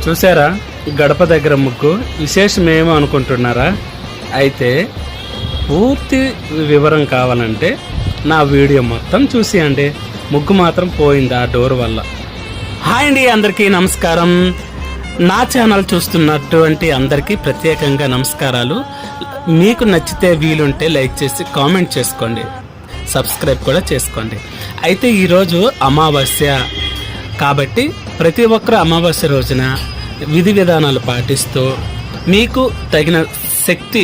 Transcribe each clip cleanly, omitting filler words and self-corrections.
చూసారా గడప దగ్గర ముగ్గు విశేషం ఏమో అనుకుంటున్నారా? అయితే పూర్తి వివరం కావాలంటే నా వీడియో మొత్తం చూసేయండి. ముగ్గు మాత్రం పోయింది ఆ డోర్ వల్ల. హాయ్ అండి, అందరికీ నమస్కారం. నా ఛానల్ చూస్తున్నటువంటి అందరికీ ప్రత్యేకంగా నమస్కారాలు. మీకు నచ్చితే వీలుంటే లైక్ చేసి కామెంట్ చేసుకోండి, సబ్స్క్రైబ్ కూడా చేసుకోండి. అయితే ఈరోజు అమావాస్య కాబట్టి ప్రతి ఒక్కరు అమావాస్య రోజున విధి విధానాలు పాటిస్తూ మీకు తగిన శక్తి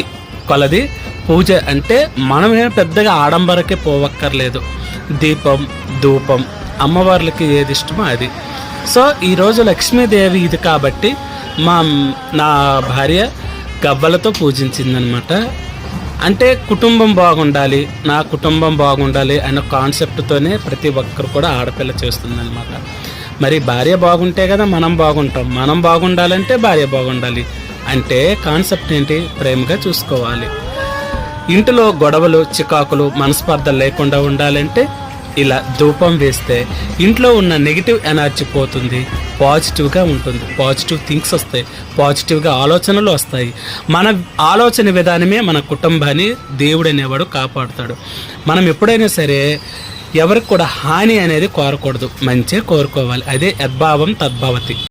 కొలది పూజ, అంటే మనమే పెద్దగా ఆడంబరకే పోవక్కర్లేదు. దీపం, ధూపం అమ్మవార్లకి ఏది ఇష్టమో అది. సో ఈరోజు లక్ష్మీదేవి ఇది కాబట్టి నా భార్య గవ్వలతో పూజించిందనమాట. అంటే కుటుంబం బాగుండాలి, నా కుటుంబం బాగుండాలి అనే కాన్సెప్ట్తోనే ప్రతి ఒక్కరు కూడా ఆడపిల్ల చేస్తుందనమాట. మరి భార్య బాగుంటే కదా మనం బాగుంటాం, మనం బాగుండాలంటే భార్య బాగుండాలి. అంటే కాన్సెప్ట్ ఏంటి? ప్రేమగా చూసుకోవాలి. ఇంటిలో గొడవలు, చికాకులు, మనస్పర్ధలు లేకుండా ఉండాలంటే ఇలా ధూపం వేస్తే ఇంట్లో ఉన్న నెగిటివ్ ఎనర్జీ పోతుంది, పాజిటివ్గా ఉంటుంది, పాజిటివ్ థింగ్స్ వస్తాయి, పాజిటివ్గా ఆలోచనలు వస్తాయి. మన ఆలోచన విధానమే మన కుటుంబాన్ని దేవుడు అనేవాడు కాపాడుతాడు. మనం ఎప్పుడైనా సరే ఎవరికి కూడా హాని అనేది కోరకూడదు, మంచే కోరుకోవాలి. అదే యద్భావం తద్భవతి.